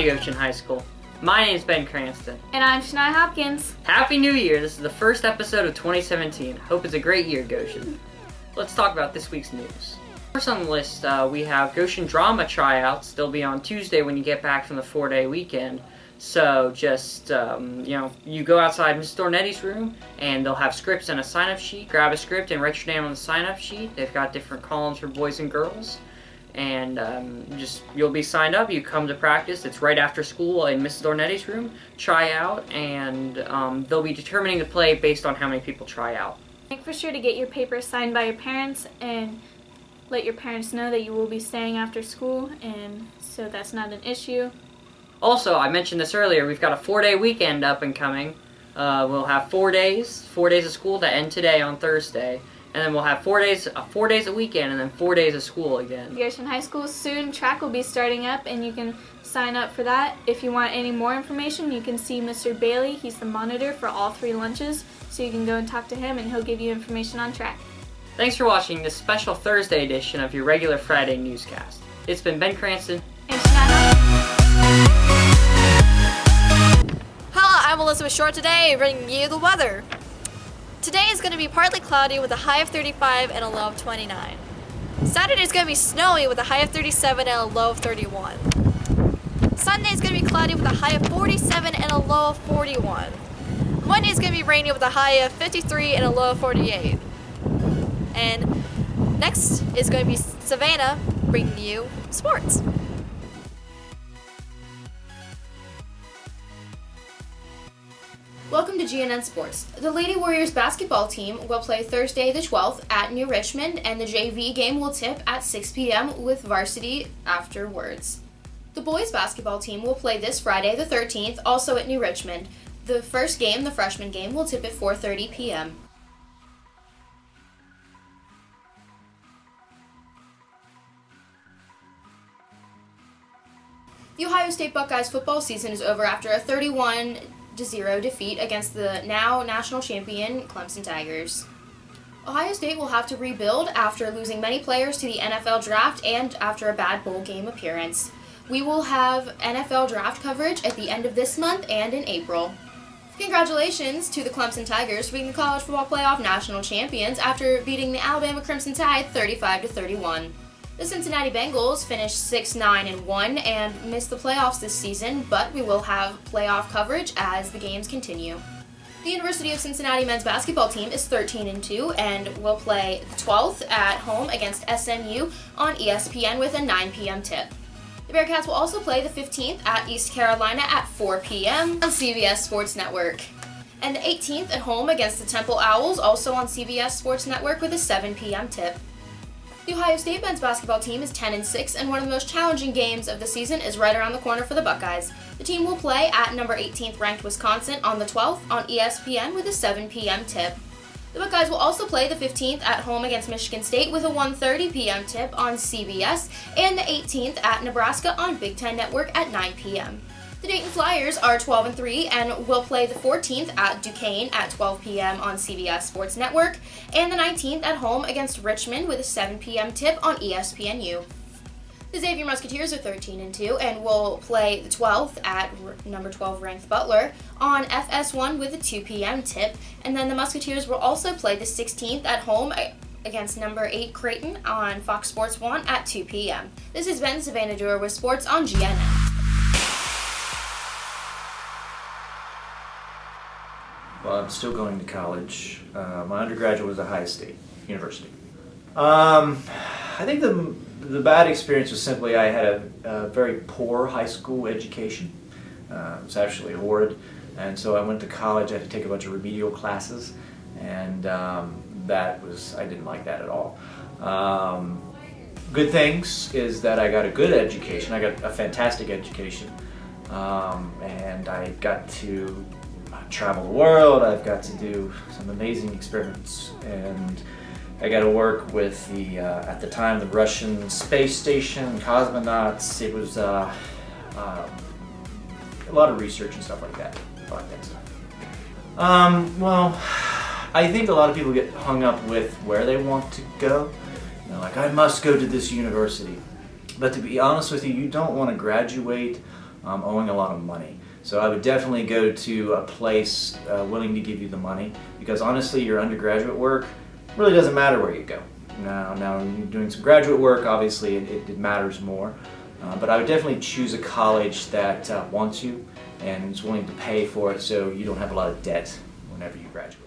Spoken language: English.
Howdy Goshen High School. My name is Ben Cranston. And I'm Shania Hopkins. Happy New Year! This is the first episode of 2017. Hope it's a great year, Goshen. Let's talk about this week's news. First on the list, we have Goshen Drama tryouts. They'll be on Tuesday when you get back from the 4-day weekend. So just, you go outside Mrs. Dornetti's room, and they'll have scripts and a sign-up sheet. Grab a script and write your name on the sign-up sheet. They've got different columns for boys and girls. And you'll be signed up. You come to practice. It's right after school in Mrs. Dornetti's room. Try out, and they'll be determining the play based on how many people try out. Make sure to get your papers signed by your parents and let your parents know that you will be staying after school, and so that's not an issue. Also, I mentioned this earlier, we've got a 4-day weekend up and coming. We'll have 4 days of school that end today on Thursday. And then we'll have 4 days a weekend, and then 4 days of school again. Goshen High School soon. Track will be starting up, and you can sign up for that. If you want any more information, you can see Mr. Bailey. He's the monitor for all 3 lunches, so you can go and talk to him, and he'll give you information on track. Thanks for watching this special Thursday edition of your regular Friday newscast. It's been Ben Cranston. And Shania. Hello, I'm Elizabeth Short today, bringing you the weather. Today is going to be partly cloudy with a high of 35 and a low of 29. Saturday is going to be snowy with a high of 37 and a low of 31. Sunday is going to be cloudy with a high of 47 and a low of 41. Monday is going to be rainy with a high of 53 and a low of 48. And next is going to be Savannah bringing you sports. Welcome to GNN Sports. The Lady Warriors basketball team will play Thursday the 12th at New Richmond, and the JV game will tip at 6 p.m. with varsity afterwards. The boys basketball team will play this Friday the 13th, also at New Richmond. The first game, the freshman game, will tip at 4:30 p.m. The Ohio State Buckeyes football season is over after a 31-0 defeat against the now national champion Clemson Tigers. Ohio State will have to rebuild after losing many players to the NFL draft and after a bad bowl game appearance. We will have NFL draft coverage at the end of this month and in April. Congratulations to the Clemson Tigers for being the college football playoff national champions after beating the Alabama Crimson Tide 35-31. The Cincinnati Bengals finished 6-9-1 and missed the playoffs this season, but we will have playoff coverage as the games continue. The University of Cincinnati men's basketball team is 13-2 and will play the 12th at home against SMU on ESPN with a 9 p.m. tip. The Bearcats will also play the 15th at East Carolina at 4 p.m. on CBS Sports Network. And the 18th at home against the Temple Owls, also on CBS Sports Network with a 7 p.m. tip. The Ohio State men's basketball team is 10-6, and one of the most challenging games of the season is right around the corner for the Buckeyes. The team will play at number 18th ranked Wisconsin on the 12th on ESPN with a 7 p.m. tip. The Buckeyes will also play the 15th at home against Michigan State with a 1:30 p.m. tip on CBS, and the 18th at Nebraska on Big Ten Network at 9 p.m. The Dayton Flyers are 12-3 and will play the 14th at Duquesne at 12 p.m. on CBS Sports Network, and the 19th at home against Richmond with a 7 p.m. tip on ESPNU. The Xavier Musketeers are 13-2 and will play the 12th at number 12 ranked Butler on FS1 with a 2 p.m. tip, and then the Musketeers will also play the 16th at home against number 8 Creighton on Fox Sports 1 at 2 p.m. This has been Savannah Dewar with Sports on GNN. Well, I'm still going to college. My undergraduate was Ohio State University. I think the bad experience was simply I had a very poor high school education. It was actually horrid. And so I went to college. I had to take a bunch of remedial classes. And I didn't like that at all. Good things is that I got a good education. I got a fantastic education. And I got to travel the world. I've got to do some amazing experiments, and I got to work with at the time, the Russian space station, cosmonauts. It was a lot of research and stuff like that. I like that stuff. Well, I think a lot of people get hung up with where they want to go. Like, I must go to this university. But to be honest with you, you don't want to graduate owing a lot of money. So I would definitely go to a place willing to give you the money, because honestly your undergraduate work really doesn't matter where you go. Now when you're doing some graduate work, obviously it matters more. But I would definitely choose a college that wants you and is willing to pay for it, so you don't have a lot of debt whenever you graduate.